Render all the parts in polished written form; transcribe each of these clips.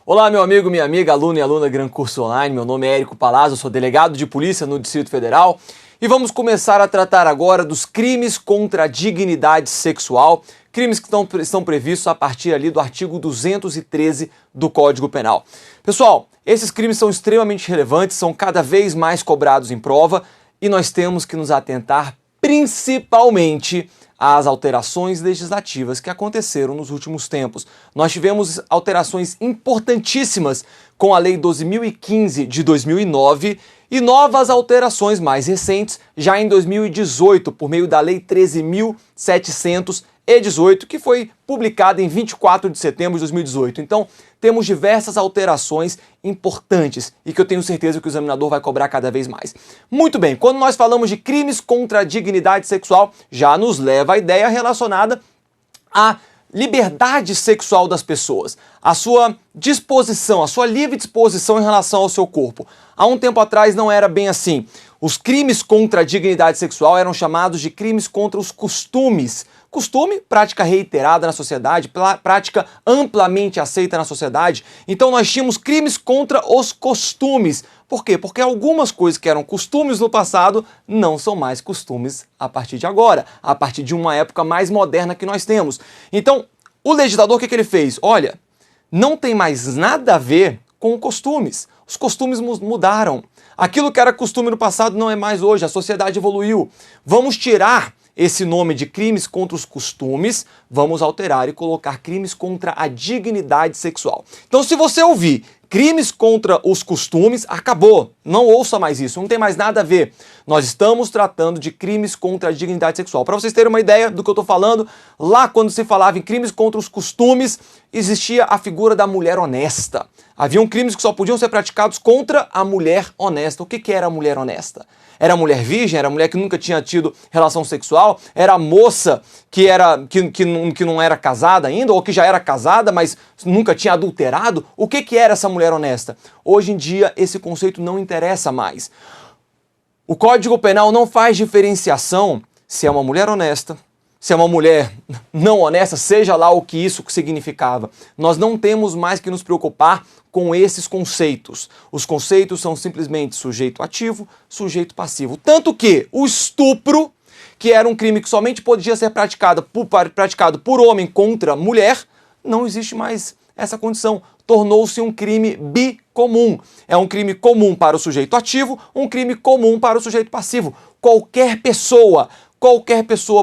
Olá, meu amigo, minha amiga, aluno e aluna Gran Curso Online. Meu nome é Érico Palazzo, sou delegado de polícia no Distrito Federal e vamos começar a tratar agora dos crimes contra a dignidade sexual, crimes que estão previstos a partir ali do artigo 213 do Código Penal. Pessoal, esses crimes são extremamente relevantes, são cada vez mais cobrados em prova e nós temos que nos atentar principalmente às alterações legislativas que aconteceram nos últimos tempos. Nós tivemos alterações importantíssimas com a Lei 12.015 de 2009 e novas alterações mais recentes já em 2018 por meio da Lei 13.718, que foi publicada em 24 de setembro de 2018. Então, temos diversas alterações importantes e que eu tenho certeza que o examinador vai cobrar cada vez mais. Muito bem, quando nós falamos de crimes contra a dignidade sexual, já nos leva a ideia relacionada à liberdade sexual das pessoas, a sua disposição, a sua livre disposição em relação ao seu corpo. Há um tempo atrás não era bem assim. Os crimes contra a dignidade sexual eram chamados de crimes contra os costumes. Costume, prática reiterada na sociedade, prática amplamente aceita na sociedade. Então nós tínhamos crimes contra os costumes. Por quê? Porque algumas coisas que eram costumes no passado não são mais costumes a partir de agora, a partir de uma época mais moderna que nós temos. Então, o legislador, o que ele fez? Olha, não tem mais nada a ver com costumes. Os costumes mudaram. Aquilo que era costume no passado não é mais hoje, a sociedade evoluiu. Vamos tirar esse nome de crimes contra os costumes, vamos alterar e colocar crimes contra a dignidade sexual. Então, se você ouvir crimes contra os costumes, acabou. Não ouça mais isso, não tem mais nada a ver. Nós estamos tratando de crimes contra a dignidade sexual. Para vocês terem uma ideia do que eu estou falando, lá quando se falava em crimes contra os costumes, existia a figura da mulher honesta. Haviam crimes que só podiam ser praticados contra a mulher honesta. O que era a mulher honesta? Era a mulher virgem? Era a mulher que nunca tinha tido relação sexual? Era a moça que não era casada ainda? Ou que já era casada, mas nunca tinha adulterado? O que era essa mulher honesta? Hoje em dia, esse conceito não interessa mais. O Código Penal não faz diferenciação se é uma mulher honesta, se é uma mulher não honesta, seja lá o que isso significava. Nós não temos mais que nos preocupar com esses conceitos. Os conceitos são simplesmente sujeito ativo, sujeito passivo. Tanto que o estupro, que era um crime que somente podia ser praticado por homem contra mulher, não existe mais essa condição. Tornou-se um crime bicomum. É um crime comum para o sujeito ativo, um crime comum para o sujeito passivo. Qualquer pessoa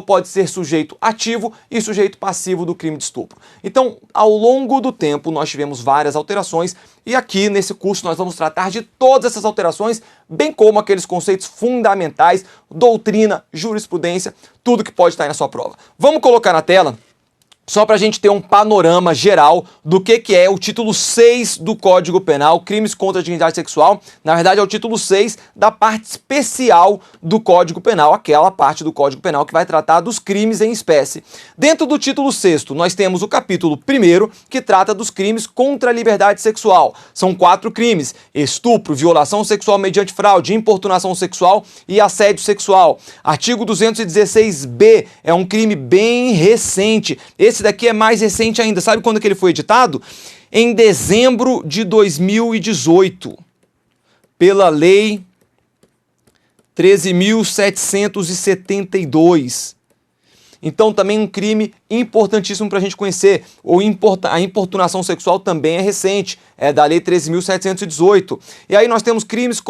pode ser sujeito ativo e sujeito passivo do crime de estupro. Então, ao longo do tempo, nós tivemos várias alterações e aqui nesse curso nós vamos tratar de todas essas alterações, bem como aqueles conceitos fundamentais, doutrina, jurisprudência, tudo que pode estar aí na sua prova. Vamos colocar na tela só para a gente ter um panorama geral do que é o título 6 do Código Penal, crimes contra a dignidade sexual. Na verdade, é o título 6 da parte especial do Código Penal, aquela parte do Código Penal que vai tratar dos crimes em espécie. Dentro do título 6º, nós temos o capítulo 1º, que trata dos crimes contra a liberdade sexual. São 4 crimes: estupro, violação sexual mediante fraude, importunação sexual e assédio sexual. Artigo 216b é um crime bem recente. Esse daqui é mais recente ainda. Sabe quando que ele foi editado? Em dezembro de 2018, pela Lei 13.772. Então também um crime importantíssimo para a gente conhecer. A importunação sexual também é recente, é da Lei 13.718. E aí nós temos crimes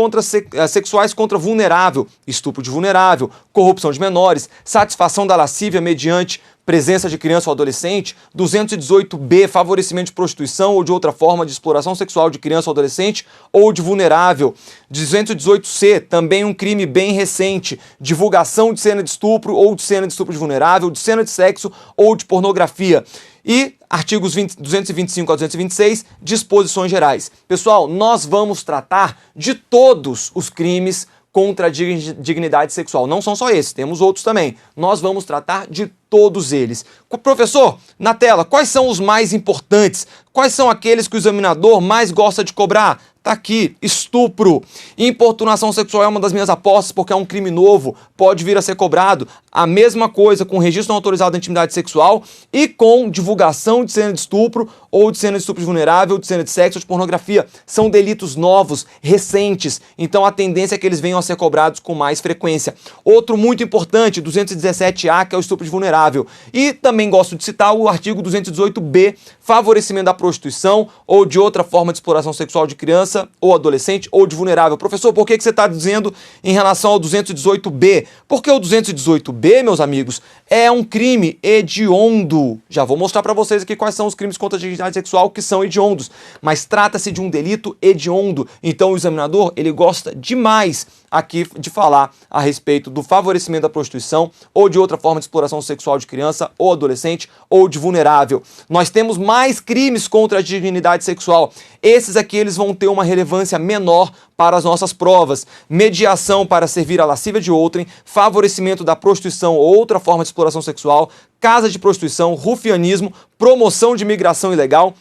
sexuais contra vulnerável, estupro de vulnerável, corrupção de menores, satisfação da lascívia mediante presença de criança ou adolescente, 218b, favorecimento de prostituição ou de outra forma de exploração sexual de criança ou adolescente ou de vulnerável, 218c, também um crime bem recente, divulgação de cena de estupro ou de cena de estupro de vulnerável, de cena de sexo ou de pornografia. E artigos 225 a 226, disposições gerais. Pessoal, nós vamos tratar de todos os crimes contra a dignidade sexual. Não são só esses, temos outros também. Nós vamos tratar de todos eles. Professor, na tela, quais são os mais importantes? Quais são aqueles que o examinador mais gosta de cobrar? Tá aqui, estupro. Importunação sexual é uma das minhas apostas porque é um crime novo, pode vir a ser cobrado. A mesma coisa com registro não autorizado de intimidade sexual e com divulgação de cena de estupro ou de cena de estupro vulnerável, de cena de sexo ou de pornografia. São delitos novos, recentes, então a tendência é que eles venham a ser cobrados com mais frequência. Outro muito importante, 217A, que é o estupro de vulnerável. E também gosto de citar o artigo 218B, favorecimento da prostituição ou de outra forma de exploração sexual de criança ou adolescente ou de vulnerável. Professor, por que você está dizendo em relação ao 218B? Porque o 218B, meus amigos, é um crime hediondo. Já vou mostrar para vocês aqui quais são os crimes contra a dignidade sexual que são hediondos. Mas trata-se de um delito hediondo. Então o examinador, ele gosta demais aqui de falar a respeito do favorecimento da prostituição ou de outra forma de exploração sexual de criança ou adolescente ou de vulnerável. Nós temos mais crimes contra a dignidade sexual. Esses aqui eles vão ter uma relevância menor para as nossas provas. Mediação para servir a lascívia de outrem, favorecimento da prostituição ou outra forma de exploração sexual, casa de prostituição, rufianismo, promoção de imigração ilegal,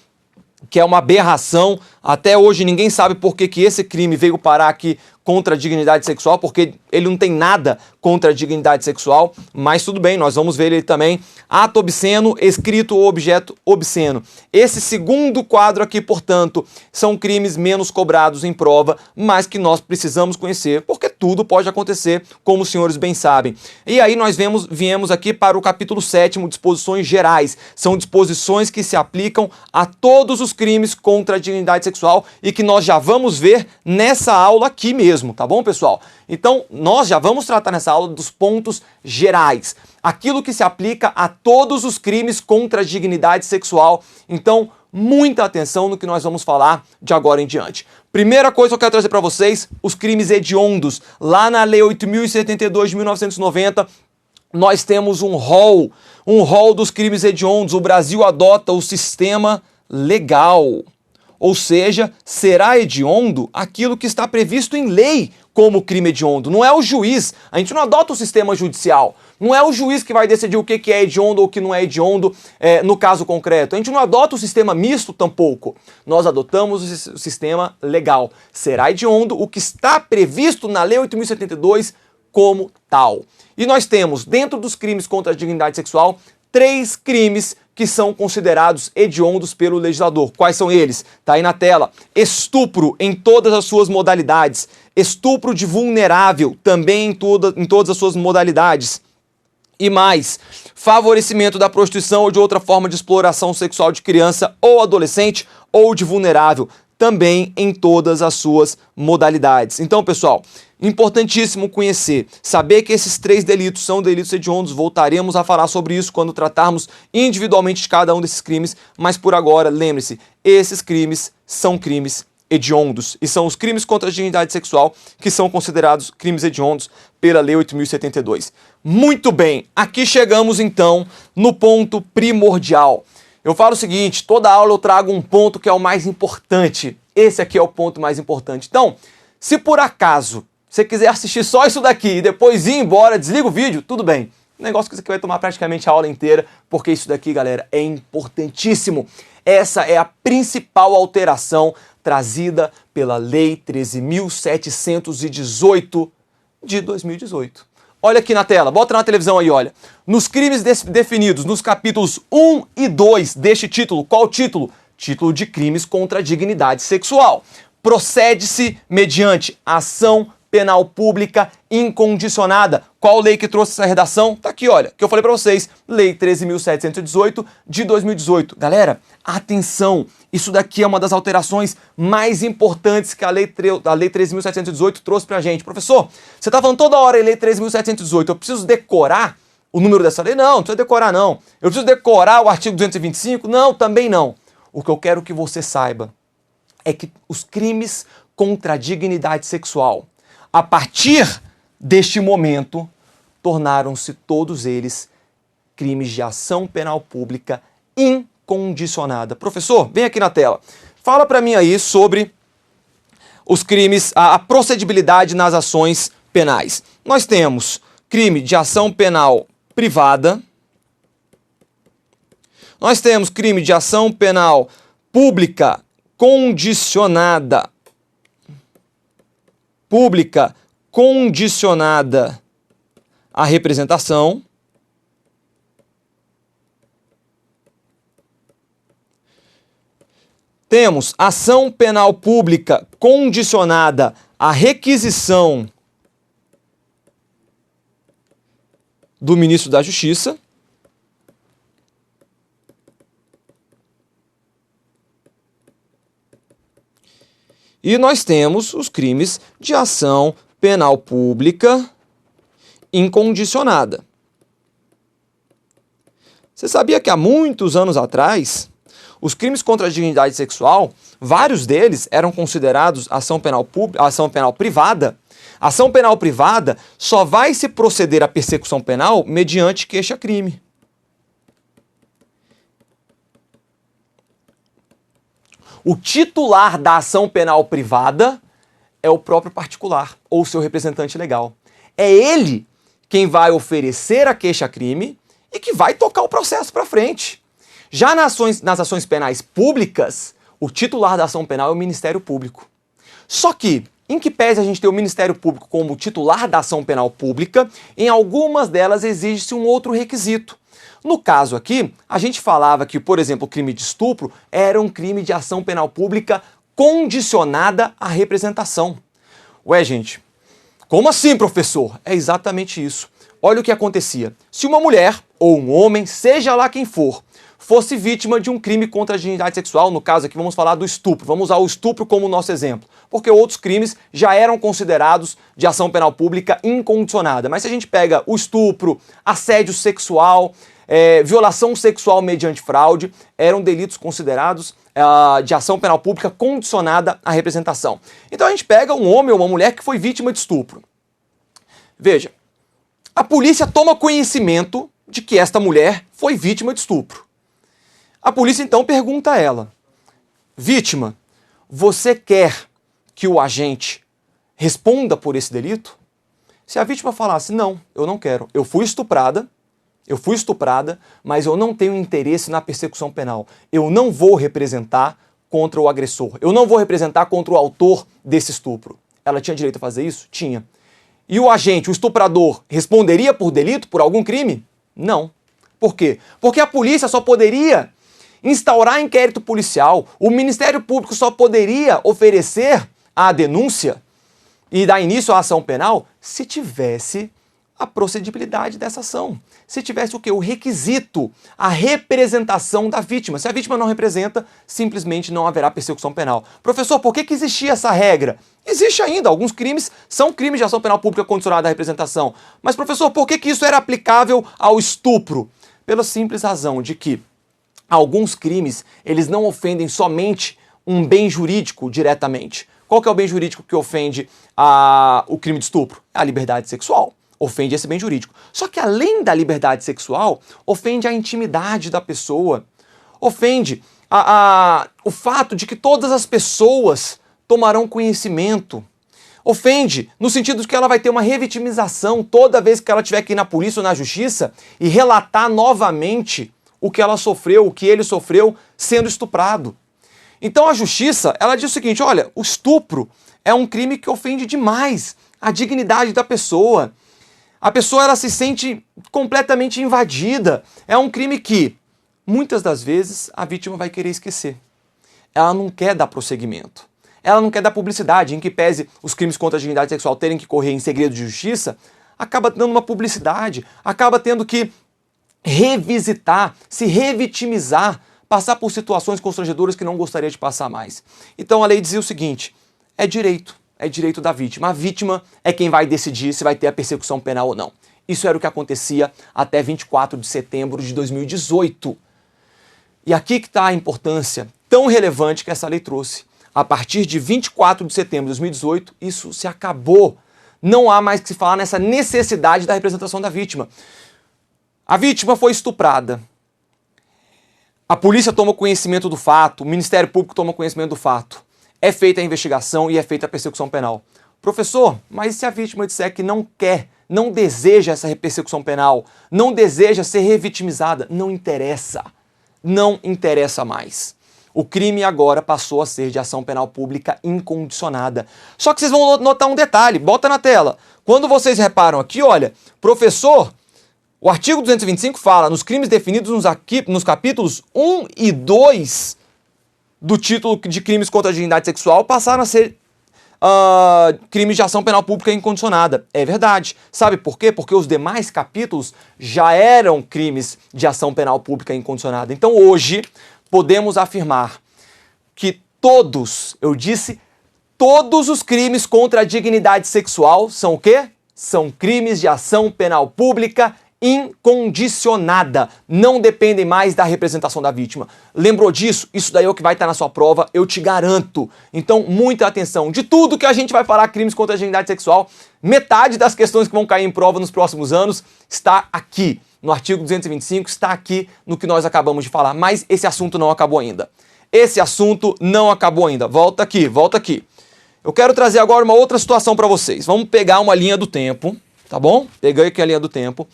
que é uma aberração. Até hoje ninguém sabe por que esse crime veio parar aqui contra a dignidade sexual, porque ele não tem nada contra a dignidade sexual, mas tudo bem, nós vamos ver ele também. Ato obsceno, escrito ou objeto obsceno. Esse segundo quadro aqui, portanto, são crimes menos cobrados em prova, mas que nós precisamos conhecer, porque tudo pode acontecer, como os senhores bem sabem. E aí nós viemos aqui para o capítulo 7º, disposições gerais. São disposições que se aplicam a todos os crimes contra a dignidade sexual e que nós já vamos ver nessa aula aqui mesmo, tá bom, pessoal? Então, nós já vamos tratar nessa aula dos pontos gerais. Aquilo que se aplica a todos os crimes contra a dignidade sexual. Então, muita atenção no que nós vamos falar de agora em diante. Primeira coisa que eu quero trazer para vocês, os crimes hediondos. Lá na Lei 8.072 de 1990, nós temos um rol dos crimes hediondos. O Brasil adota o sistema legal. Ou seja, será hediondo aquilo que está previsto em lei como crime hediondo. Não é o juiz, a gente não adota o sistema judicial. Não é o juiz que vai decidir o que é hediondo ou o que não é hediondo no caso concreto. A gente não adota o sistema misto tampouco. Nós adotamos o sistema legal. Será hediondo o que está previsto na Lei 8.072 como tal. E nós temos, dentro dos crimes contra a dignidade sexual, 3 crimes que são considerados hediondos pelo legislador. Quais são eles? Tá aí na tela. Estupro em todas as suas modalidades. Estupro de vulnerável também em todas as suas modalidades. E mais, favorecimento da prostituição ou de outra forma de exploração sexual de criança ou adolescente ou de vulnerável, também em todas as suas modalidades. Então, pessoal, importantíssimo conhecer, saber que esses 3 delitos são delitos hediondos. Voltaremos a falar sobre isso quando tratarmos individualmente de cada um desses crimes, mas por agora, lembre-se, esses crimes são crimes hediondos e são os crimes contra a dignidade sexual que são considerados crimes hediondos pela Lei 8.072. Muito bem, aqui chegamos então no ponto primordial. Eu falo o seguinte, toda aula eu trago um ponto que é o mais importante. Esse aqui é o ponto mais importante. Então, se por acaso você quiser assistir só isso daqui e depois ir embora, desliga o vídeo, tudo bem. Um negócio que isso aqui vai tomar praticamente a aula inteira, porque isso daqui, galera, é importantíssimo. Essa é a principal alteração trazida pela Lei 13.718 de 2018. Olha aqui na tela, bota na televisão aí, olha. Nos crimes definidos nos capítulos 1 e 2 deste título, qual título? Título de crimes contra a dignidade sexual. Procede-se mediante ação penal pública incondicionada. Qual lei que trouxe essa redação? Tá aqui, olha, que eu falei para vocês. Lei 13.718 de 2018. Galera, atenção, isso daqui é uma das alterações mais importantes que a Lei 13.718 trouxe pra gente. Professor, você tá falando toda hora em Lei 13.718, eu preciso decorar o número dessa lei? Não, não precisa decorar não. Eu preciso decorar o artigo 225? Não, também não. O que eu quero que você saiba é que os crimes contra a dignidade sexual, a partir deste momento, tornaram-se todos eles crimes de ação penal pública incondicionada. Professor, vem aqui na tela. Fala para mim aí sobre os crimes, a procedibilidade nas ações penais. Nós temos crime de ação penal privada. Nós temos crime de ação penal pública condicionada. pública condicionada à representação. Temos ação penal pública condicionada à requisição do ministro da Justiça. E nós temos os crimes de ação penal pública incondicionada. Você sabia que há muitos anos atrás, os crimes contra a dignidade sexual, vários deles eram considerados ação penal privada? Ação penal privada só vai se proceder à persecução penal mediante queixa-crime. O titular da ação penal privada é o próprio particular ou seu representante legal. É ele quem vai oferecer a queixa-crime e que vai tocar o processo para frente. Já nas ações penais públicas, o titular da ação penal é o Ministério Público. Só que, em que pese a gente ter o Ministério Público como titular da ação penal pública, em algumas delas exige-se um outro requisito. No caso aqui, a gente falava que, por exemplo, o crime de estupro era um crime de ação penal pública condicionada à representação. Ué, gente, como assim, professor? É exatamente isso. Olha o que acontecia. Se uma mulher ou um homem, seja lá quem for, fosse vítima de um crime contra a dignidade sexual, no caso aqui vamos falar do estupro, vamos usar o estupro como nosso exemplo, porque outros crimes já eram considerados de ação penal pública incondicionada. Mas se a gente pega o estupro, assédio sexual, violação sexual mediante fraude, eram delitos considerados de ação penal pública condicionada à representação. Então a gente pega um homem ou uma mulher que foi vítima de estupro. Veja, a polícia toma conhecimento de que esta mulher foi vítima de estupro. A polícia então pergunta a ela: vítima, você quer que o agente responda por esse delito? Se a vítima falasse: não, eu não quero, eu fui estuprada, mas eu não tenho interesse na persecução penal, eu não vou representar contra o agressor, eu não vou representar contra o autor desse estupro. Ela tinha direito a fazer isso? Tinha. E o agente, o estuprador, responderia por delito, por algum crime? Não. Por quê? Porque a polícia só poderia instaurar inquérito policial, o Ministério Público só poderia oferecer a denúncia e dar início à ação penal se tivesse a procedibilidade dessa ação. Se tivesse o quê? O requisito, a representação da vítima. Se a vítima não representa, simplesmente não haverá persecução penal. Professor, por que existia essa regra? Existe ainda. Alguns crimes são crimes de ação penal pública condicionada à representação. Mas, professor, por que isso era aplicável ao estupro? Pela simples razão de que alguns crimes, eles não ofendem somente um bem jurídico diretamente. Qual que é o bem jurídico que ofende o crime de estupro? É a liberdade sexual. Ofende esse bem jurídico. Só que além da liberdade sexual, ofende a intimidade da pessoa. Ofende o fato de que todas as pessoas tomarão conhecimento. Ofende no sentido de que ela vai ter uma revitimização toda vez que ela tiver que ir na polícia ou na justiça e relatar novamente o que ela sofreu, o que ele sofreu sendo estuprado. Então a justiça, ela diz o seguinte: olha, o estupro é um crime que ofende demais a dignidade da pessoa. A pessoa, ela se sente completamente invadida. É um crime que, muitas das vezes, a vítima vai querer esquecer. Ela não quer dar prosseguimento. Ela não quer dar publicidade, em que pese os crimes contra a dignidade sexual terem que correr em segredo de justiça, acaba dando uma publicidade, acaba tendo que revisitar, se revitimizar, passar por situações constrangedoras que não gostaria de passar mais. Então a lei dizia o seguinte: é direito da vítima. A vítima é quem vai decidir se vai ter a persecução penal ou não. Isso era o que acontecia até 24 de setembro de 2018. E aqui que está a importância tão relevante que essa lei trouxe. A partir de 24 de setembro de 2018, isso se acabou. Não há mais que se falar nessa necessidade da representação da vítima. A vítima foi estuprada. A polícia toma conhecimento do fato, o Ministério Público toma conhecimento do fato. É feita a investigação e é feita a persecução penal. Professor, mas se a vítima disser que não quer, não deseja essa persecução penal, não deseja ser revitimizada, não interessa. Não interessa mais. O crime agora passou a ser de ação penal pública incondicionada. Só que vocês vão notar um detalhe, bota na tela. Quando vocês reparam aqui, olha, professor, o artigo 225 fala nos crimes definidos nos capítulos 1 e 2 do título de crimes contra a dignidade sexual passaram a ser crimes de ação penal pública incondicionada. É verdade. Sabe por quê? Porque os demais capítulos já eram crimes de ação penal pública incondicionada. Então hoje podemos afirmar que todos, eu disse, todos os crimes contra a dignidade sexual são o quê? São crimes de ação penal pública incondicionada. Não dependem mais da representação da vítima. Lembrou disso? Isso daí é o que vai estar na sua prova, eu te garanto. Então, muita atenção. De tudo que a gente vai falar crimes contra a dignidade sexual, metade das questões que vão cair em prova nos próximos anos está aqui. No artigo 225, está aqui no que nós acabamos de falar. Mas esse assunto não acabou ainda. Esse assunto não acabou ainda. Volta aqui, volta aqui. Eu quero trazer agora uma outra situação para vocês. Vamos pegar uma linha do tempo, tá bom? Peguei aqui a linha do tempo.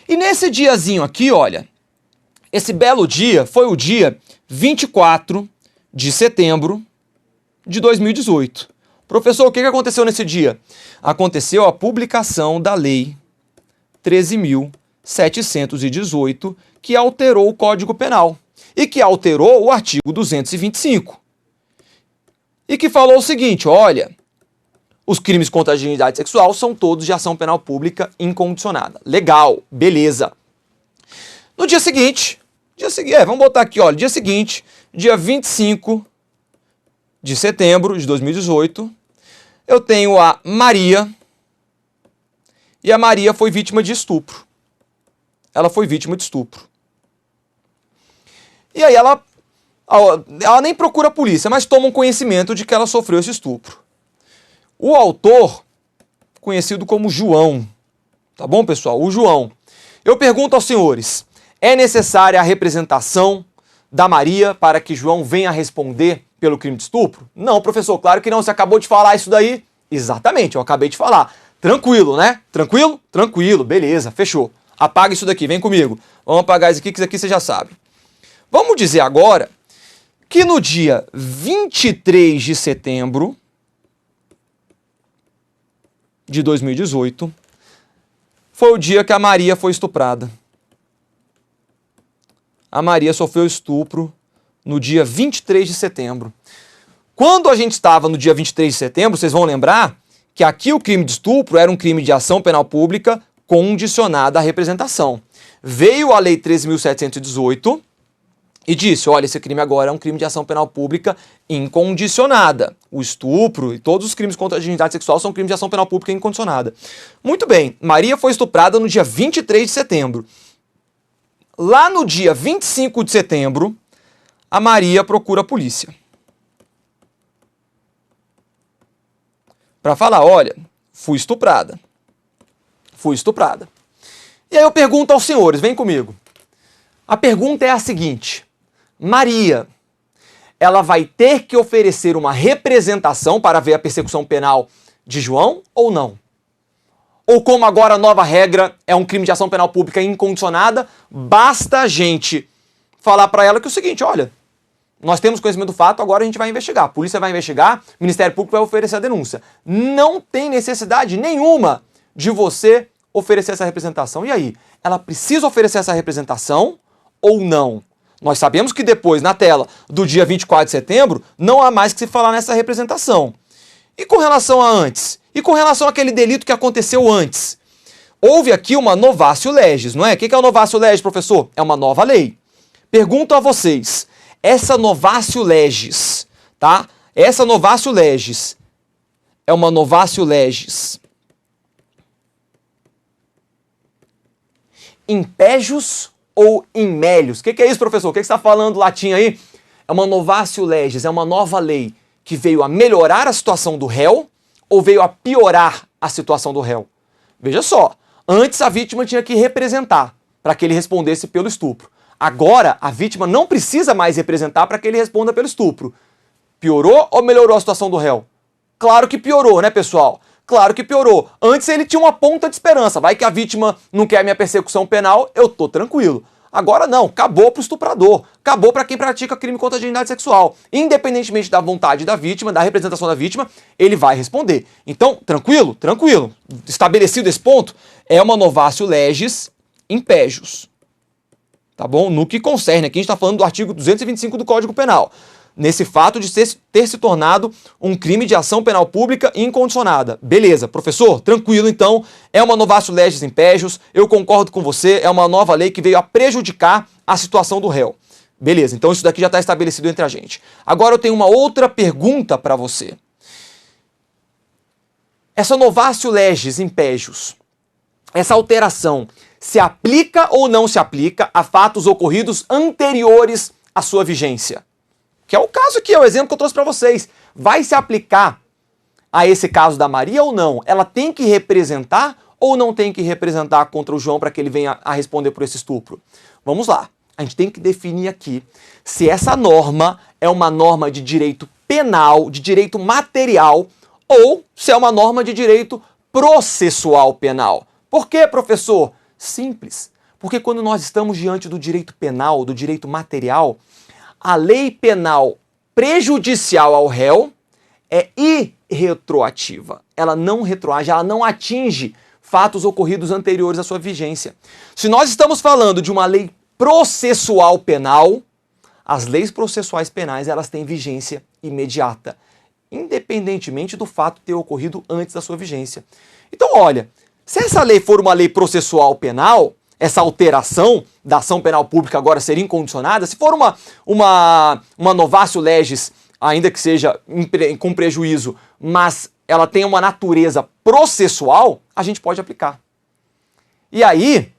E nesse diazinho aqui, olha, esse belo dia foi o dia 24 de setembro de 2018. Professor, o que aconteceu nesse dia? Aconteceu a publicação da Lei 13.718, que alterou o Código Penal e que alterou o artigo 225. E que falou o seguinte, olha, os crimes contra a dignidade sexual são todos de ação penal pública incondicionada. Legal, beleza. No dia seguinte, vamos botar aqui, olha, dia seguinte, dia 25 de setembro de 2018, eu tenho a Maria, e a Maria foi vítima de estupro. Ela foi vítima de estupro. E aí ela nem procura a polícia, mas toma um conhecimento de que ela sofreu esse estupro. O autor, conhecido como João, tá bom, pessoal? O João. Eu pergunto aos senhores, é necessária a representação da Maria para que João venha responder pelo crime de estupro? Não, professor, claro que não. Você acabou de falar isso daí? Exatamente, eu acabei de falar. Tranquilo, né? Tranquilo? Tranquilo, beleza, fechou. Apaga isso daqui, vem comigo. Vamos apagar isso aqui, que isso aqui você já sabe. Vamos dizer agora que no dia 23 de setembro de 2018, foi o dia que a Maria foi estuprada. A Maria sofreu estupro no dia 23 de setembro. Quando a gente estava no dia 23 de setembro, vocês vão lembrar que aqui o crime de estupro era um crime de ação penal pública condicionada à representação. Veio a Lei 13.718 e disse, olha, esse crime agora é um crime de ação penal pública incondicionada. O estupro e todos os crimes contra a dignidade sexual são crimes de ação penal pública incondicionada. Muito bem, Maria foi estuprada no dia 23 de setembro. Lá no dia 25 de setembro, a Maria procura a polícia. Para falar, olha, fui estuprada. Fui estuprada. E aí eu pergunto aos senhores, vem comigo. A pergunta é a seguinte, Maria, ela vai ter que oferecer uma representação para ver a persecução penal de João ou não? Ou como agora a nova regra é um crime de ação penal pública incondicionada, basta a gente falar para ela que é o seguinte, olha, nós temos conhecimento do fato, agora a gente vai investigar, a polícia vai investigar, o Ministério Público vai oferecer a denúncia. Não tem necessidade nenhuma de você oferecer essa representação. E aí, ela precisa oferecer essa representação ou não? Nós sabemos que depois, na tela do dia 24 de setembro, não há mais que se falar nessa representação. E com relação a antes? E com relação àquele delito que aconteceu antes? Houve aqui uma novatio legis, não é? O que é o novatio legis, professor? É uma nova lei. Pergunto a vocês, essa novatio legis, tá? Essa novatio legis é uma novatio legis impejus ou in melius? O que é isso, professor? O que você está falando latim aí? É uma novatio legis, é uma nova lei que veio a melhorar a situação do réu ou veio a piorar a situação do réu? Veja só, antes a vítima tinha que representar para que ele respondesse pelo estupro. Agora, a vítima não precisa mais representar para que ele responda pelo estupro. Piorou ou melhorou a situação do réu? Claro que piorou, né, pessoal? Claro que piorou. Antes ele tinha uma ponta de esperança. Vai que a vítima não quer a minha persecução penal, eu tô tranquilo. Agora não, acabou para o estuprador, acabou para quem pratica crime contra a dignidade sexual. Independentemente da vontade da vítima, da representação da vítima, ele vai responder. Então, tranquilo? Tranquilo. Estabelecido esse ponto, é uma novatio legis impejus. Tá bom? No que concerne, aqui a gente está falando do artigo 225 do Código Penal. Nesse fato de ter se tornado um crime de ação penal pública incondicionada. Beleza, professor, tranquilo então, é uma novatio legis impejus, eu concordo com você, é uma nova lei que veio a prejudicar a situação do réu. Beleza, então isso daqui já está estabelecido entre a gente. Agora eu tenho uma outra pergunta para você. Essa novatio legis impejus, essa alteração, se aplica ou não se aplica a fatos ocorridos anteriores à sua vigência? Que é o caso aqui, é o exemplo que eu trouxe para vocês. Vai se aplicar a esse caso da Maria ou não? Ela tem que representar ou não tem que representar contra o João para que ele venha a responder por esse estupro? Vamos lá. A gente tem que definir aqui se essa norma é uma norma de direito penal, de direito material, ou se é uma norma de direito processual penal. Por quê, professor? Simples. Porque quando nós estamos diante do direito penal, do direito material, a lei penal prejudicial ao réu é irretroativa. Ela não retroage, ela não atinge fatos ocorridos anteriores à sua vigência. Se nós estamos falando de uma lei processual penal, as leis processuais penais elas têm vigência imediata, independentemente do fato ter ocorrido antes da sua vigência. Então, olha, se essa lei for uma lei processual penal, essa alteração da ação penal pública agora ser incondicionada, se for uma novatio legis, ainda que seja com prejuízo, mas ela tem uma natureza processual, a gente pode aplicar. E aí,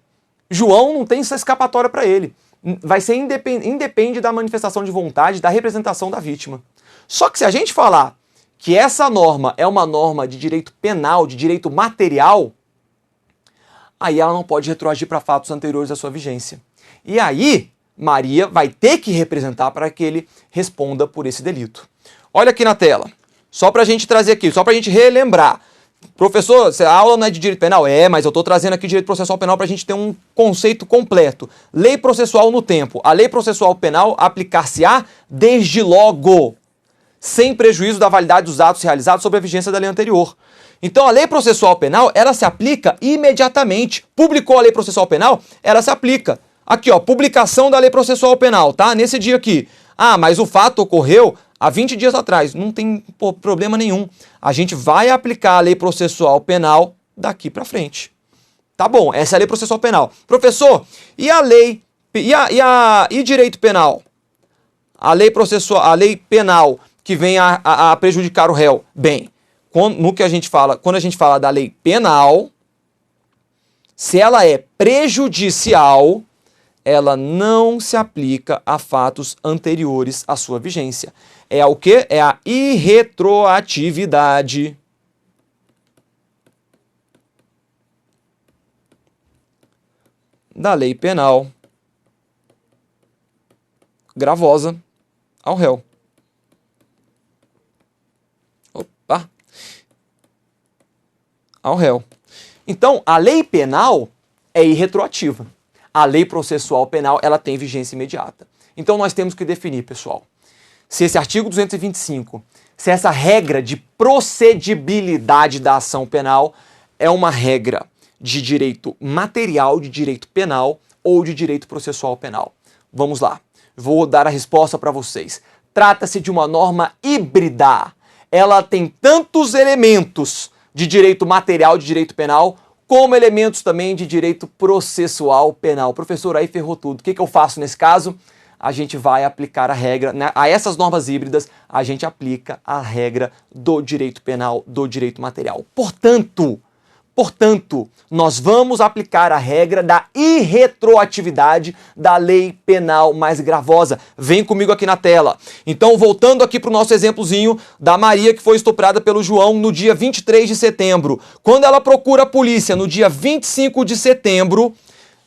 João não tem essa escapatória para ele. Vai ser independe da manifestação de vontade, da representação da vítima. Só que se a gente falar que essa norma é uma norma de direito penal, de direito material, aí ela não pode retroagir para fatos anteriores à sua vigência. E aí, Maria vai ter que representar para que ele responda por esse delito. Olha aqui na tela, só para a gente trazer aqui, só para a gente relembrar. Professor, a aula não é de direito penal? É, mas eu estou trazendo aqui direito processual penal para a gente ter um conceito completo. Lei processual no tempo. A lei processual penal aplicar-se-á desde logo, sem prejuízo da validade dos atos realizados sob a vigência da lei anterior. Então a lei processual penal, ela se aplica imediatamente. Publicou a lei processual penal, ela se aplica. Aqui, ó, publicação da lei processual penal, tá? Nesse dia aqui. Ah, mas o fato ocorreu há 20 dias atrás. Não tem problema nenhum. A gente vai aplicar a lei processual penal daqui pra frente. Tá bom, essa é a lei processual penal. Professor, e a lei, e direito penal? A lei processual, a lei penal que vem a prejudicar o réu. Bem, quando a gente fala da lei penal, se ela é prejudicial, ela não se aplica a fatos anteriores à sua vigência. É o quê? É a irretroatividade. Da lei penal gravosa ao réu. Opa! Ao réu. Então, a lei penal é irretroativa. A lei processual penal, ela tem vigência imediata. Então, nós temos que definir, pessoal, se esse artigo 225, se essa regra de procedibilidade da ação penal é uma regra de direito material, de direito penal ou de direito processual penal. Vamos lá. Vou dar a resposta para vocês. Trata-se de uma norma híbrida. Ela tem tantos elementos de direito material, de direito penal, como elementos também de direito processual penal. Professor, aí ferrou tudo. O que eu faço nesse caso? A gente vai aplicar a regra, né? A essas normas híbridas, a gente aplica a regra do direito penal, do direito material. Portanto, nós vamos aplicar a regra da irretroatividade da lei penal mais gravosa. Vem comigo aqui na tela. Então, voltando aqui para o nosso exemplozinho da Maria que foi estuprada pelo João no dia 23 de setembro. Quando ela procura a polícia no dia 25 de setembro,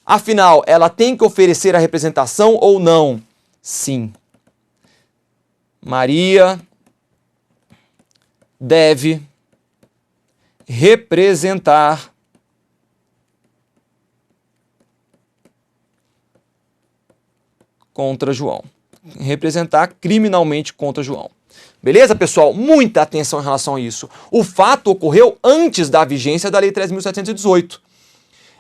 afinal, ela tem que oferecer a representação ou não? Sim. Maria deve representar contra João. Representar criminalmente contra João. Beleza, pessoal? Muita atenção em relação a isso. O fato ocorreu antes da vigência da Lei 13.718.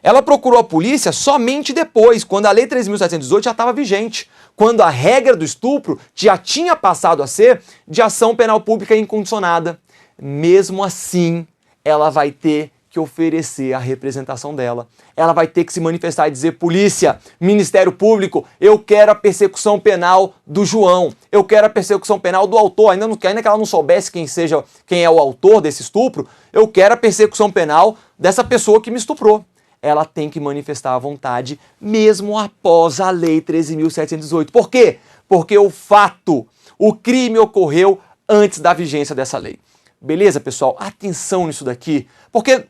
Ela procurou a polícia somente depois, quando a Lei 13.718 já estava vigente, quando a regra do estupro já tinha passado a ser de ação penal pública incondicionada. Mesmo assim, ela vai ter que oferecer a representação dela. Ela vai ter que se manifestar e dizer: polícia, Ministério Público, eu quero a persecução penal do João, eu quero a persecução penal do autor, ainda que ela não soubesse quem é o autor desse estupro, eu quero a persecução penal dessa pessoa que me estuprou. Ela tem que manifestar a vontade mesmo após a Lei 13.718. Por quê? Porque o crime ocorreu antes da vigência dessa lei. Beleza, pessoal? Atenção nisso daqui, porque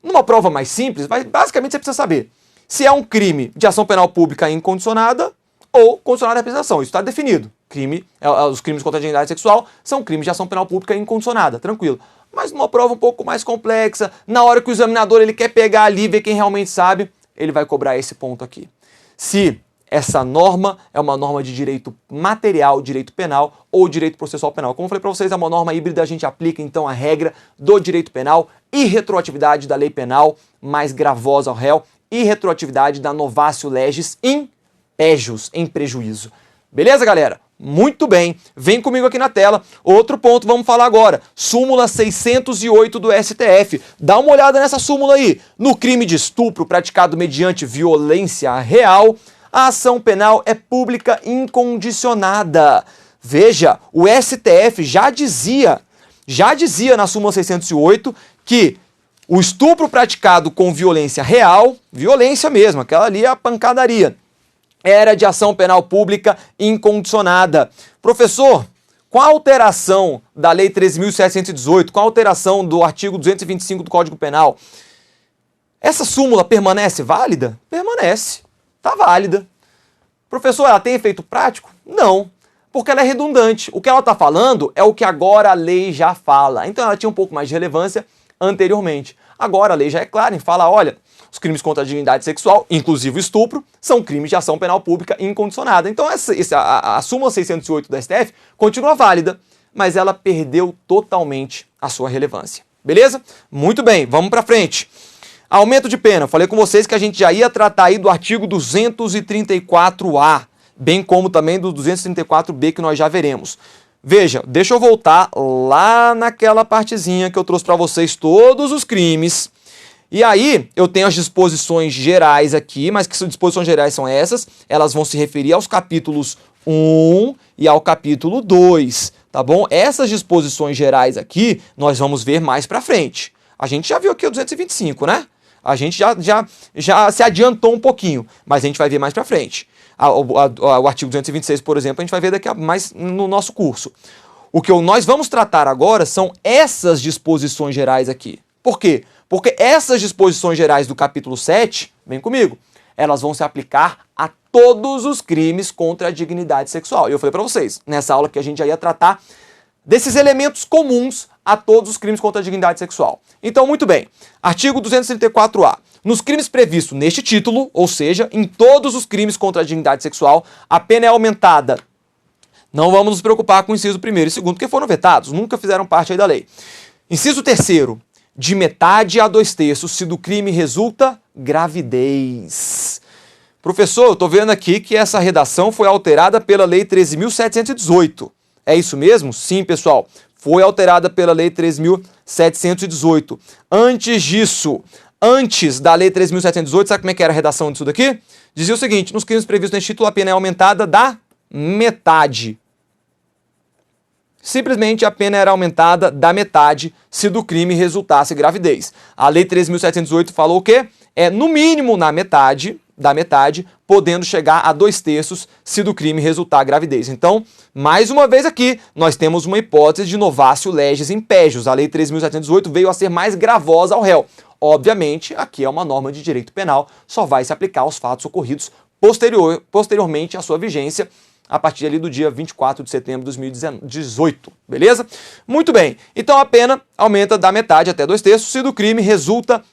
numa prova mais simples, basicamente você precisa saber se é um crime de ação penal pública incondicionada ou condicionada à representação. Isso está definido. Os crimes contra a dignidade sexual são crimes de ação penal pública incondicionada, tranquilo. Mas numa prova um pouco mais complexa, na hora que o examinador ele quer pegar ali e ver quem realmente sabe, ele vai cobrar esse ponto aqui. Se essa norma é uma norma de direito material, direito penal ou direito processual penal. Como eu falei para vocês, é uma norma híbrida, a gente aplica então a regra do direito penal e retroatividade da lei penal mais gravosa ao réu e retroatividade da novatio legis in pejus, em prejuízo. Beleza, galera? Muito bem, vem comigo aqui na tela. Outro ponto, vamos falar agora. Súmula 608 do STF. Dá uma olhada nessa súmula aí. No crime de estupro praticado mediante violência real, a ação penal é pública incondicionada. Veja, o STF já dizia na súmula 608 que o estupro praticado com violência real, violência mesmo, aquela ali é a pancadaria, era de ação penal pública incondicionada. Professor, com a alteração da Lei 13.718, com a alteração do artigo 225 do Código Penal, essa súmula permanece válida? Permanece. Está válida. Professor, ela tem efeito prático? Não, porque ela é redundante. O que ela está falando é o que agora a lei já fala. Então ela tinha um pouco mais de relevância anteriormente. Agora a lei já é clara em falar: olha, os crimes contra a dignidade sexual, inclusive o estupro, são crimes de ação penal pública incondicionada. Então a súmula 608 da STF continua válida, mas ela perdeu totalmente a sua relevância. Beleza? Muito bem, vamos para frente. Aumento de pena. Falei com vocês que a gente já ia tratar aí do artigo 234A, bem como também do 234B, que nós já veremos. Veja, deixa eu voltar lá naquela partezinha que eu trouxe para vocês todos os crimes. E aí, eu tenho as disposições gerais aqui, mas que disposições gerais são essas? Elas vão se referir aos capítulos 1 e ao capítulo 2, tá bom? Essas disposições gerais aqui, nós vamos ver mais pra frente. A gente já viu aqui o 225, né? A gente já se adiantou um pouquinho, mas a gente vai ver mais pra frente. O artigo 226, por exemplo, a gente vai ver daqui a mais no nosso curso. O que nós vamos tratar agora são essas disposições gerais aqui. Por quê? Porque essas disposições gerais do capítulo 7, vem comigo, elas vão se aplicar a todos os crimes contra a dignidade sexual. E eu falei para vocês, nessa aula que a gente já ia tratar desses elementos comuns a todos os crimes contra a dignidade sexual. Então, muito bem. Artigo 234A. Nos crimes previstos neste título, ou seja, em todos os crimes contra a dignidade sexual, a pena é aumentada. Não vamos nos preocupar com o inciso 1º e 2º, porque foram vetados, nunca fizeram parte aí da lei. Inciso 3º. De metade a 2/3, se do crime resulta gravidez. Professor, eu estou vendo aqui que essa redação foi alterada pela Lei 13.718. É isso mesmo? Sim, pessoal. Foi alterada pela Lei 13.718. Antes disso, antes da Lei 13.718, sabe como é que era a redação disso daqui? Dizia o seguinte: nos crimes previstos neste título, a pena é aumentada da metade. Simplesmente a pena era aumentada da metade se do crime resultasse gravidez. A Lei 13.718 falou o quê? É no mínimo da metade, podendo chegar a 2/3 se do crime resultar gravidez. Então, mais uma vez aqui, nós temos uma hipótese de novatio legis in pejus. A Lei 13.718 veio a ser mais gravosa ao réu. Obviamente, aqui é uma norma de direito penal, só vai se aplicar aos fatos ocorridos posteriormente à sua vigência, a partir ali do dia 24 de setembro de 2018, beleza? Muito bem, então a pena aumenta da metade até 2/3 se do crime resulta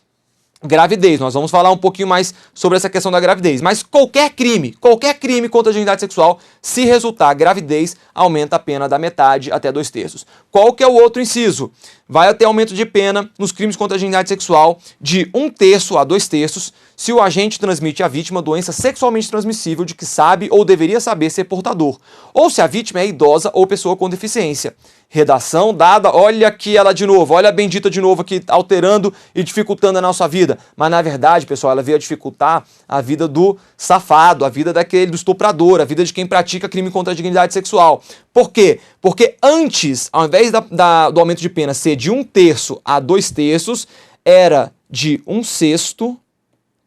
gravidez. Nós vamos falar um pouquinho mais sobre essa questão da gravidez. Mas qualquer crime contra a dignidade sexual, se resultar gravidez, aumenta a pena da metade até 2/3. Qual que é o outro inciso? Vai ter aumento de pena nos crimes contra a dignidade sexual de 1/3 a 2/3 se o agente transmite à vítima doença sexualmente transmissível de que sabe ou deveria saber ser portador, ou se a vítima é idosa ou pessoa com deficiência. Redação dada, olha aqui ela de novo, olha a bendita de novo aqui, alterando e dificultando a nossa vida. Mas na verdade, pessoal, ela veio a dificultar a vida do safado, a vida do estuprador, a vida de quem pratica crime contra a dignidade sexual. Por quê? Porque antes, ao invés do aumento de pena ser de 1/3 a 2/3, era de 1/6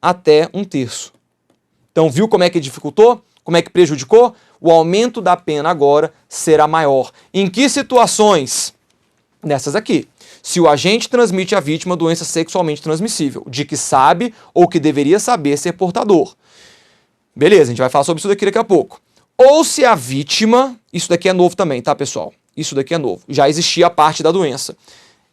até 1/3. Então viu como é que dificultou? Como é que prejudicou? O aumento da pena agora será maior. Em que situações? Nessas aqui. Se o agente transmite à vítima doença sexualmente transmissível, de que sabe ou que deveria saber ser portador. Beleza, a gente vai falar sobre isso daqui a pouco. Ou se a vítima... Isso daqui é novo também, tá, pessoal? Isso daqui é novo. Já existia a parte da doença.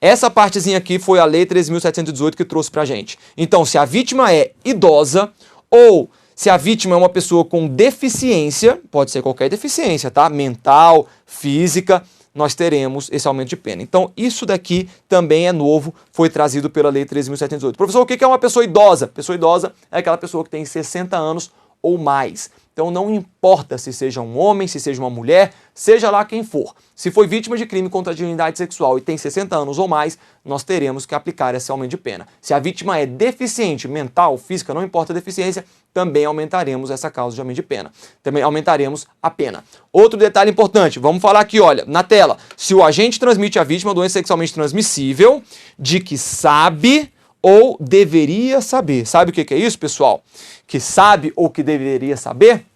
Essa partezinha aqui foi a Lei 13.718 que trouxe pra gente. Então, se a vítima é idosa ou... se a vítima é uma pessoa com deficiência, pode ser qualquer deficiência, tá? Mental, física, nós teremos esse aumento de pena. Então, isso daqui também é novo, foi trazido pela Lei 13.718. Professor, o que é uma pessoa idosa? Pessoa idosa é aquela pessoa que tem 60 anos ou mais. Então, não importa se seja um homem, se seja uma mulher, seja lá quem for. Se foi vítima de crime contra a dignidade sexual e tem 60 anos ou mais, nós teremos que aplicar esse aumento de pena. Se a vítima é deficiente, mental, física, não importa a deficiência, também aumentaremos essa causa de aumento de pena. Também aumentaremos a pena. Outro detalhe importante, vamos falar aqui, olha, na tela. Se o agente transmite à vítima doença sexualmente transmissível, de que sabe ou deveria saber. Sabe o que é isso, pessoal? Que sabe ou que deveria saber?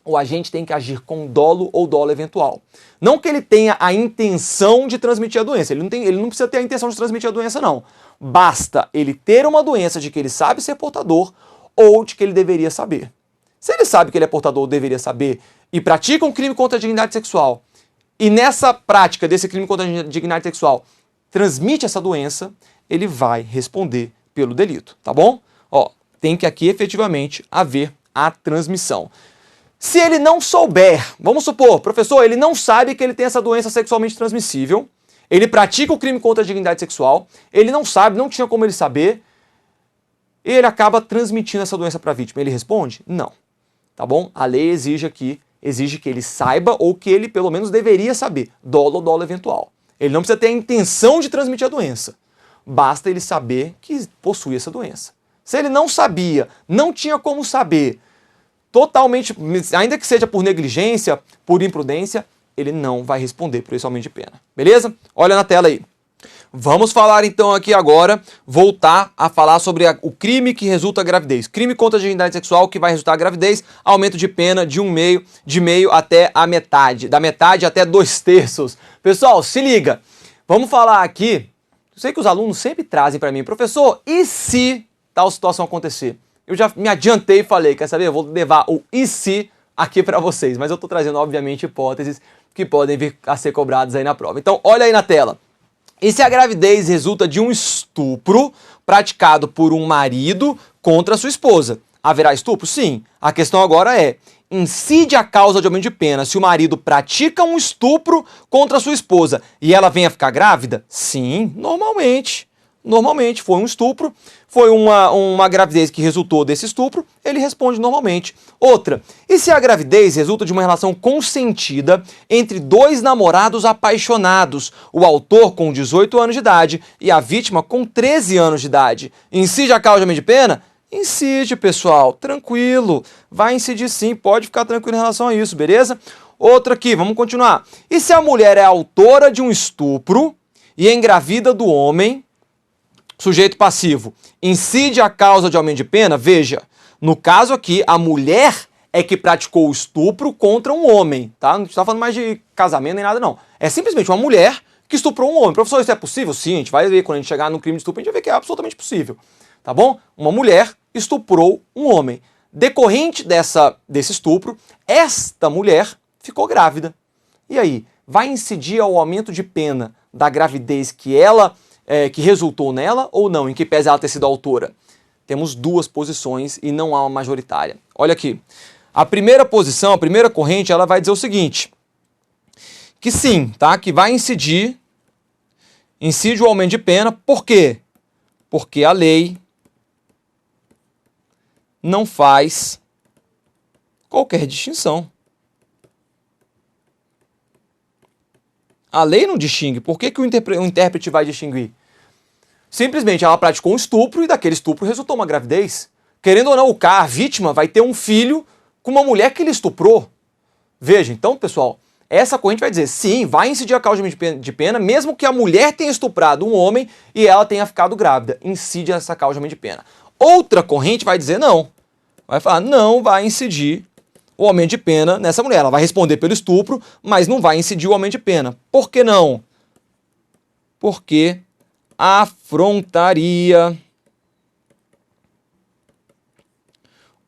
O agente tem que agir com dolo ou dolo eventual. Não que ele tenha a intenção de transmitir a doença. Ele não precisa ter a intenção de transmitir a doença, não. Basta ele ter uma doença de que ele sabe ser portador ou de que ele deveria saber. Se ele sabe que ele é portador ou deveria saber e pratica um crime contra a dignidade sexual, e nessa prática desse crime contra a dignidade sexual transmite essa doença, ele vai responder pelo delito, tá bom? Ó, tem que aqui efetivamente haver a transmissão. Se ele não souber, vamos supor, professor, ele não sabe que ele tem essa doença sexualmente transmissível, ele pratica o crime contra a dignidade sexual, ele não sabe, não tinha como ele saber, e ele acaba transmitindo essa doença para a vítima. Ele responde? Não. Tá bom? A lei exige que ele saiba ou que ele pelo menos deveria saber. Dolo ou dolo eventual. Ele não precisa ter a intenção de transmitir a doença. Basta ele saber que possui essa doença. Se ele não sabia, não tinha como saber, totalmente, ainda que seja por negligência, por imprudência, ele não vai responder por esse aumento de pena. Beleza? Olha na tela aí. Vamos falar então aqui agora, voltar a falar sobre o crime que resulta gravidez. Crime contra a dignidade sexual que vai resultar gravidez, aumento de pena de meio até a metade. Da metade até 2/3. Pessoal, se liga. Vamos falar aqui, eu sei que os alunos sempre trazem para mim, professor, e se tal situação acontecer? Eu já me adiantei e falei, quer saber? Eu vou levar o e se aqui para vocês, mas eu estou trazendo, obviamente, hipóteses que podem vir a ser cobradas aí na prova. Então, olha aí na tela. E se a gravidez resulta de um estupro praticado por um marido contra a sua esposa? Haverá estupro? Sim. A questão agora é, incide a causa de aumento de pena se o marido pratica um estupro contra a sua esposa e ela vem a ficar grávida? Sim, normalmente. Normalmente, foi um estupro, foi uma gravidez que resultou desse estupro, ele responde normalmente. Outra, e se a gravidez resulta de uma relação consentida entre dois namorados apaixonados, o autor com 18 anos de idade e a vítima com 13 anos de idade? Incide a causa de aumento de pena? Incide, pessoal, tranquilo, vai incidir sim, pode ficar tranquilo em relação a isso, beleza? Outra aqui, vamos continuar. E se a mulher é autora de um estupro e engravida do homem, sujeito passivo, incide a causa de aumento de pena? Veja, no caso aqui, a mulher é que praticou o estupro contra um homem, tá? Não está falando mais de casamento nem nada, não. É simplesmente uma mulher que estuprou um homem. Professor, isso é possível? Sim, a gente vai ver, quando a gente chegar no crime de estupro, a gente vai ver que é absolutamente possível, tá bom? Uma mulher estuprou um homem. Decorrente desse estupro, esta mulher ficou grávida. E aí, vai incidir ao aumento de pena da gravidez que resultou nela ou não, em que pese ela ter sido autora? Temos duas posições e não há uma majoritária. Olha aqui. A primeira posição, a primeira corrente, ela vai dizer o seguinte, que sim, tá? Que vai incide o aumento de pena. Por quê? Porque a lei não faz qualquer distinção. A lei não distingue. Por que o intérprete vai distinguir? Simplesmente ela praticou um estupro e daquele estupro resultou uma gravidez. Querendo ou não, a vítima vai ter um filho com uma mulher que ele estuprou. Veja, então, pessoal, essa corrente vai dizer, sim, vai incidir a causa de pena, mesmo que a mulher tenha estuprado um homem e ela tenha ficado grávida. Incide essa causa de pena. Outra corrente vai dizer não. Vai falar, não vai incidir o aumento de pena nessa mulher. Ela vai responder pelo estupro, mas não vai incidir o aumento de pena. Por que não? Porque afrontaria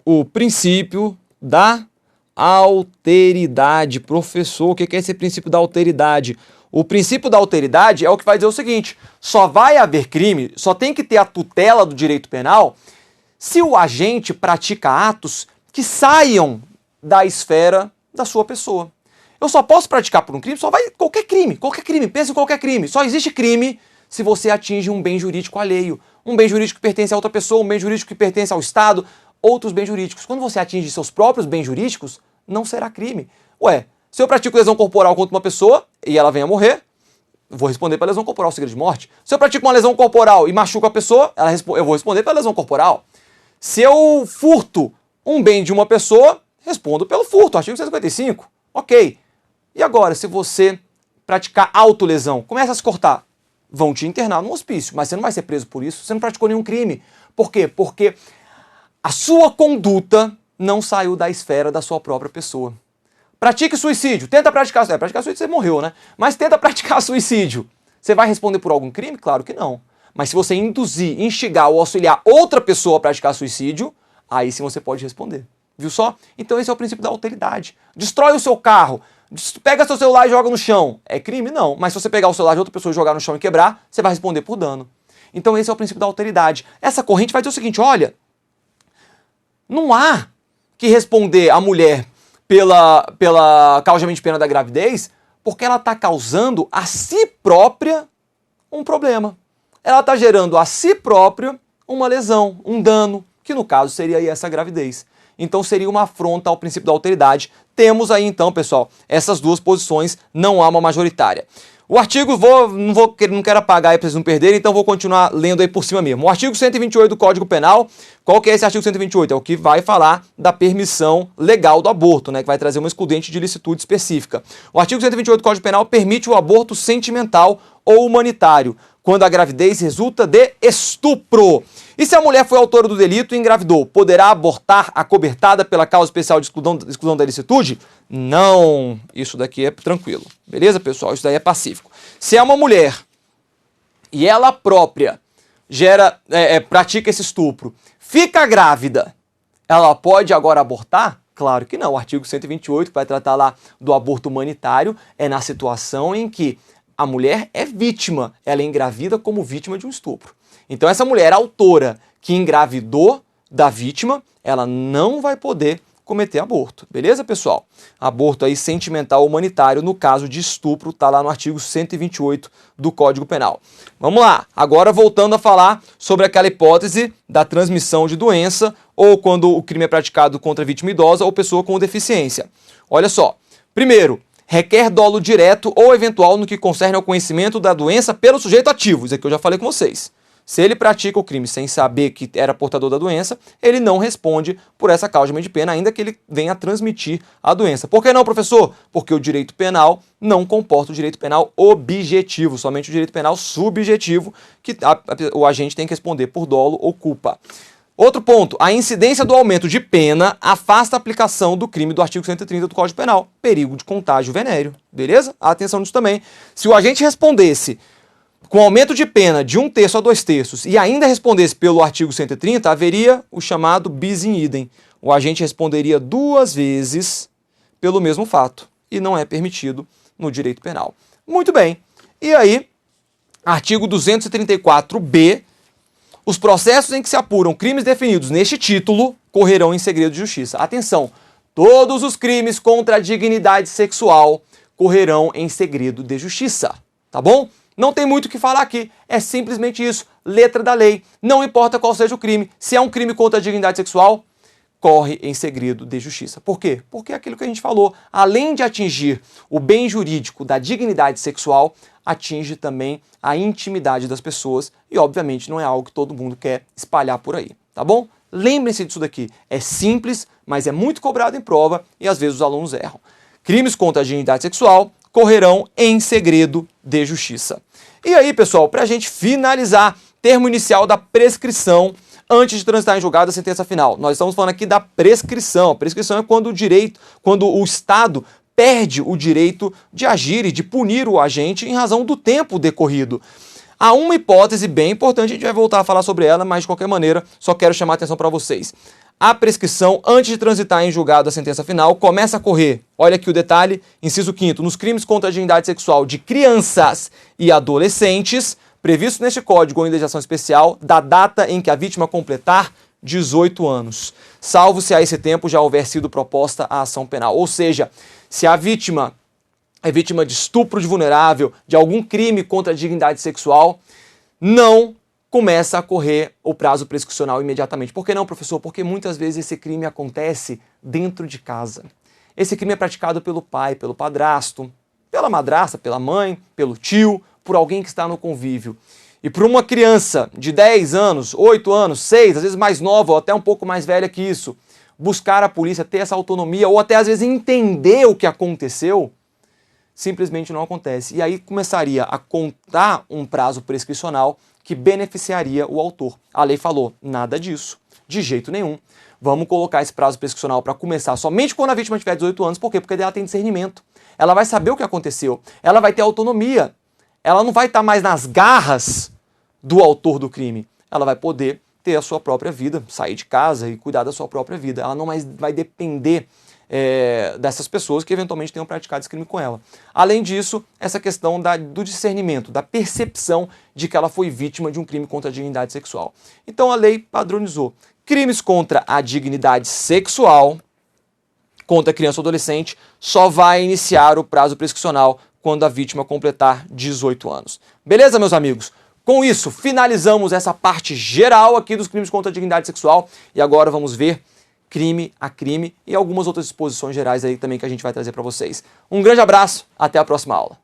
o princípio da alteridade. Professor, o que é esse princípio da alteridade? O princípio da alteridade é o que vai dizer o seguinte, só vai haver crime, só tem que ter a tutela do direito penal se o agente pratica atos que saiam da esfera da sua pessoa. Eu só posso praticar por um crime, qualquer crime, pensa em qualquer crime. Só existe crime se você atinge um bem jurídico alheio, um bem jurídico que pertence a outra pessoa, um bem jurídico que pertence ao Estado, outros bens jurídicos. Quando você atinge seus próprios bens jurídicos, não será crime. Ué, se eu pratico lesão corporal contra uma pessoa e ela venha a morrer, vou responder pela lesão corporal, segredo de morte. Se eu pratico uma lesão corporal e machuco a pessoa, eu vou responder pela lesão corporal. Se eu furto um bem de uma pessoa, respondo pelo furto, artigo 155. Ok. E agora, se você praticar autolesão, começa a se cortar, vão te internar no hospício, mas você não vai ser preso por isso, você não praticou nenhum crime. Por quê? Porque a sua conduta não saiu da esfera da sua própria pessoa. Pratique suicídio, tenta praticar suicídio você morreu, né? Mas tenta praticar suicídio. Você vai responder por algum crime? Claro que não. Mas se você induzir, instigar ou auxiliar outra pessoa a praticar suicídio, aí sim você pode responder. Viu só? Então esse é o princípio da alteridade. Destrói o seu carro, pega seu celular e joga no chão. É crime? Não. Mas se você pegar o celular de outra pessoa e jogar no chão e quebrar, você vai responder por dano. Então esse é o princípio da alteridade. Essa corrente vai dizer o seguinte, olha, não há que responder a mulher pela causa de pena da gravidez, porque ela está causando a si própria um problema. Ela está gerando a si própria uma lesão, um dano, que no caso seria aí essa gravidez. Então seria uma afronta ao princípio da alteridade. Temos aí então, pessoal, essas duas posições, não há uma majoritária. O artigo, não quero apagar aí para vocês não perderem, então vou continuar lendo aí por cima mesmo. O artigo 128 do Código Penal, qual que é esse artigo 128? É o que vai falar da permissão legal do aborto, né? Que vai trazer uma excludente de ilicitude específica. O artigo 128 do Código Penal permite o aborto sentimental ou humanitário, quando a gravidez resulta de estupro. E se a mulher foi autora do delito e engravidou, poderá abortar acobertada pela causa especial de exclusão da ilicitude? Não, isso daqui é tranquilo. Beleza, pessoal? Isso daí é pacífico. Se é uma mulher e ela própria pratica esse estupro, fica grávida, ela pode agora abortar? Claro que não. O artigo 128, que vai tratar lá do aborto humanitário, é na situação em que a mulher é vítima, ela é engravida como vítima de um estupro. Então essa mulher autora que engravidou da vítima, ela não vai poder cometer aborto. Beleza, pessoal? Aborto aí sentimental humanitário, no caso de estupro, está lá no artigo 128 do Código Penal. Vamos lá, agora voltando a falar sobre aquela hipótese da transmissão de doença, ou quando o crime é praticado contra vítima idosa ou pessoa com deficiência. Olha só, primeiro, requer dolo direto ou eventual no que concerne ao conhecimento da doença pelo sujeito ativo. Isso aqui eu já falei com vocês. Se ele pratica o crime sem saber que era portador da doença, ele não responde por essa causa de pena, ainda que ele venha a transmitir a doença. Por que não, professor? Porque o direito penal não comporta o direito penal objetivo, somente o direito penal subjetivo, que o agente tem que responder por dolo ou culpa. Outro ponto, a incidência do aumento de pena afasta a aplicação do crime do artigo 130 do Código Penal, perigo de contágio venéreo, beleza? Atenção nisso também. Se o agente respondesse com aumento de pena de 1/3 a 2/3 e ainda respondesse pelo artigo 130, haveria o chamado bis in idem. O agente responderia 2 vezes pelo mesmo fato e não é permitido no direito penal. Muito bem. E aí, artigo 234b, Os processos em que se apuram crimes definidos neste título correrão em segredo de justiça. Atenção, todos os crimes contra a dignidade sexual correrão em segredo de justiça, tá bom? Não tem muito o que falar aqui, é simplesmente isso, letra da lei. Não importa qual seja o crime, se é um crime contra a dignidade sexual, corre em segredo de justiça. Por quê? Porque é aquilo que a gente falou, além de atingir o bem jurídico da dignidade sexual, atinge também a intimidade das pessoas e, obviamente, não é algo que todo mundo quer espalhar por aí, tá bom? Lembrem-se disso daqui, é simples, mas é muito cobrado em prova e às vezes os alunos erram. Crimes contra a dignidade sexual correrão em segredo de justiça. E aí, pessoal, para a gente finalizar, termo inicial da prescrição antes de transitar em julgado a sentença final. Nós estamos falando aqui da prescrição. A prescrição é quando o Estado perde o direito de agir e de punir o agente em razão do tempo decorrido. Há uma hipótese bem importante, a gente vai voltar a falar sobre ela, mas de qualquer maneira, só quero chamar a atenção para vocês. A prescrição, antes de transitar em julgado a sentença final, começa a correr, olha aqui o detalhe, inciso 5º, nos crimes contra a dignidade sexual de crianças e adolescentes, previsto neste Código ou em legislação especial, da data em que a vítima completar 18 anos, salvo se a esse tempo já houver sido proposta a ação penal. Ou seja, se a vítima é vítima de estupro de vulnerável, de algum crime contra a dignidade sexual, não começa a correr o prazo prescricional imediatamente. Por que não, professor? Porque muitas vezes esse crime acontece dentro de casa. Esse crime é praticado pelo pai, pelo padrasto, pela madrasta, pela mãe, pelo tio, por alguém que está no convívio. E para uma criança de 10 anos, 8 anos, 6, às vezes mais nova ou até um pouco mais velha que isso, buscar a polícia, ter essa autonomia ou até às vezes entender o que aconteceu, simplesmente não acontece. E aí começaria a contar um prazo prescricional que beneficiaria o autor. A lei falou, nada disso, de jeito nenhum. Vamos colocar esse prazo prescricional para começar somente quando a vítima tiver 18 anos. Por quê? Porque ela tem discernimento. Ela vai saber o que aconteceu. Ela vai ter autonomia. Ela não vai estar mais nas garras do autor do crime. Ela vai poder ter a sua própria vida, sair de casa e cuidar da sua própria vida. Ela não mais vai depender dessas pessoas que eventualmente tenham praticado esse crime com ela. Além disso, essa questão do discernimento, da percepção de que ela foi vítima de um crime contra a dignidade sexual. Então a lei padronizou. Crimes contra a dignidade sexual, contra criança ou adolescente, só vai iniciar o prazo prescricional quando a vítima completar 18 anos. Beleza, meus amigos? Com isso, finalizamos essa parte geral aqui dos crimes contra a dignidade sexual e agora vamos ver crime a crime e algumas outras disposições gerais aí também que a gente vai trazer para vocês. Um grande abraço, até a próxima aula.